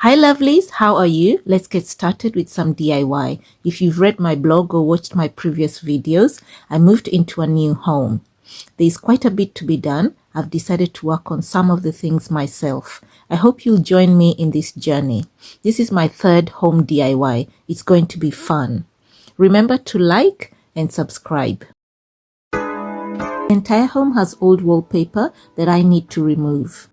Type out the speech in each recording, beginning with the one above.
Hi lovelies, how are you? Let's get started with some DIY. If you've read my blog or watched my previous videos, I moved into a new home. There's quite a bit to be done. I've decided to work on some of the things myself. I hope you'll join me in this journey. This is my third home DIY. It's going to be fun. Remember to like and subscribe. The entire home has old wallpaper that I need to remove.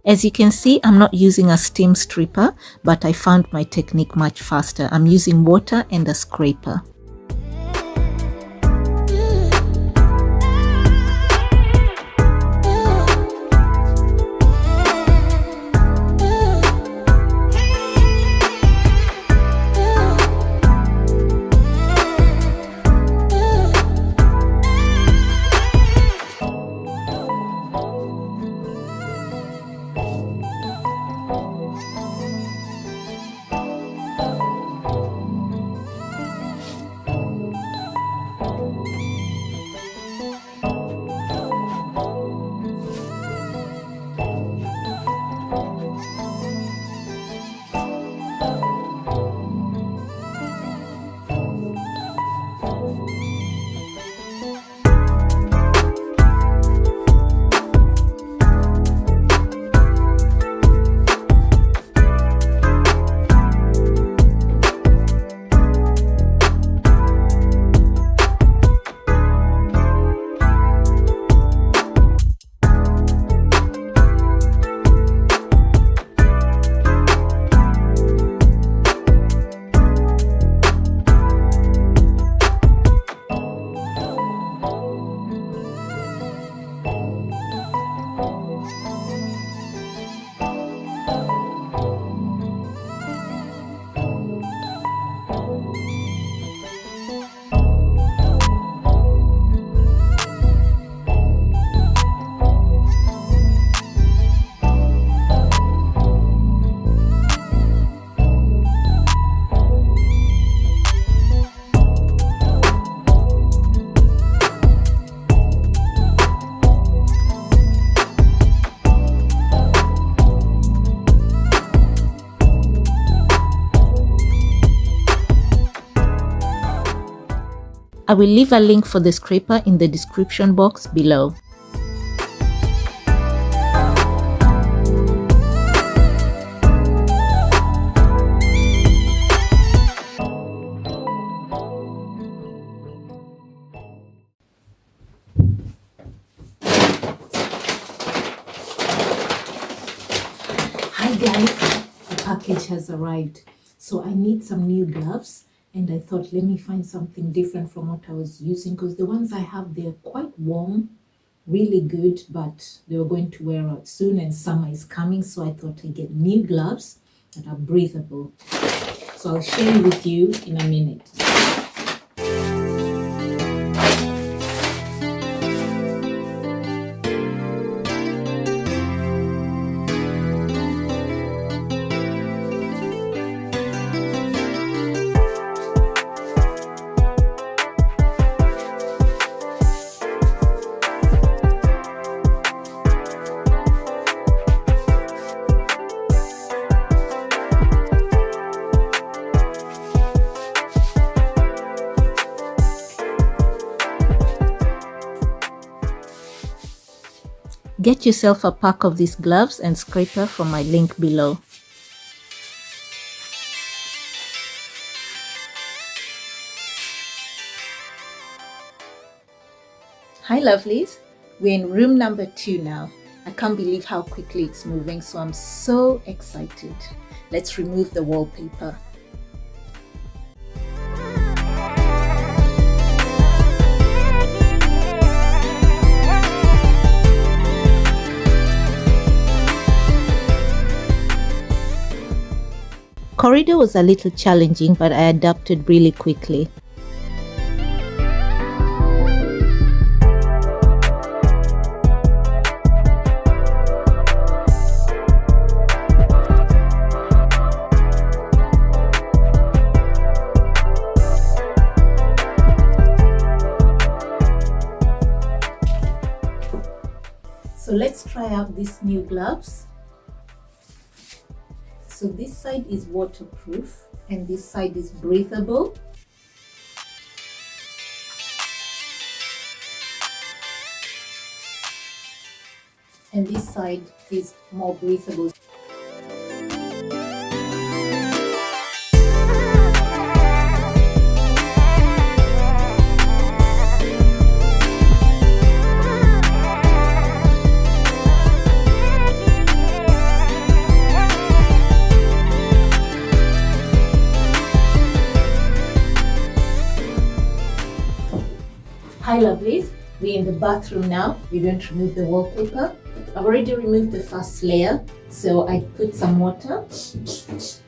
As you can see, I'm not using a steam stripper, but I found my technique much faster. I'm using water and a scraper. I will leave a link for the scraper in the description box below. Hi guys, the package has arrived. So I need some new gloves. And I thought, let me find something different from what I was using, because the ones I have, they're quite warm, really good, but they were going to wear out soon and summer is coming. So I thought I'd get new gloves that are breathable. So I'll share with you in a minute. Get yourself a pack of these gloves and scraper from my link below. Hi lovelies, we're in room number 2 now. I can't believe how quickly it's moving, so I'm so excited. Let's remove the wallpaper. Corridor was a little challenging, but I adapted really quickly. let's try out these new gloves. So this side is waterproof and this side is breathable. And this side is more breathable. Hi lovelies, we're in the bathroom now. We're going to remove the wallpaper. I've already removed the first layer, so I put some water, just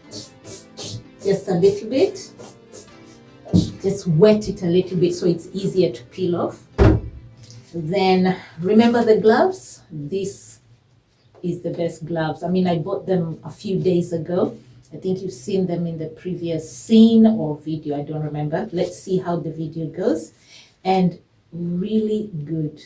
a little bit, just wet it a little bit so it's easier to peel off. Then remember the gloves. This is the best gloves. I mean, I bought them a few days ago. I think you've seen them in the previous scene or video, I don't remember. Let's see how the video goes. And really good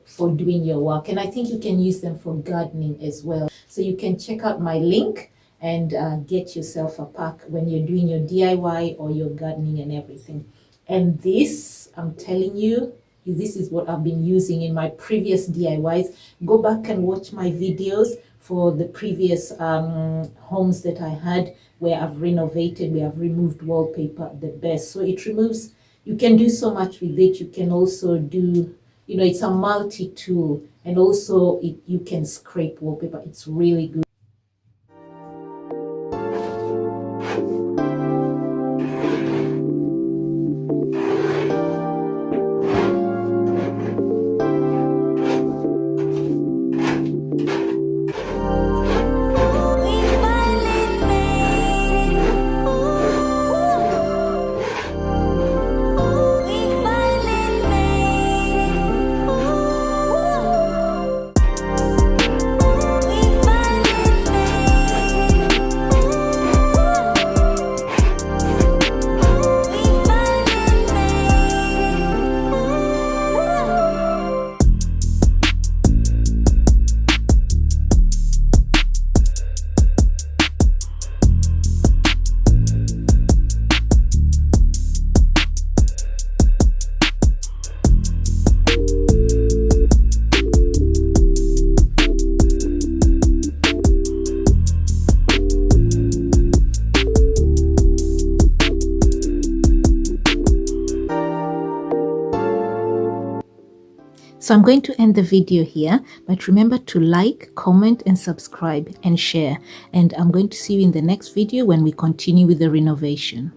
for doing your work, and I think you can use them for gardening as well. So you can check out my link and get yourself a pack when you're doing your DIY or your gardening and everything. And this, I'm telling you, this is what I've been using in my previous DIYs. Go back and watch my videos for the previous homes that I had where I've renovated, where I've removed wallpaper the best. So it removes, you can do so much with it. You can also do, you know, it's a multi-tool, and also you can scrape wallpaper. It's really good. So I'm going to end the video here, but remember to like, comment and subscribe and share. And I'm going to see you in the next video when we continue with the renovation.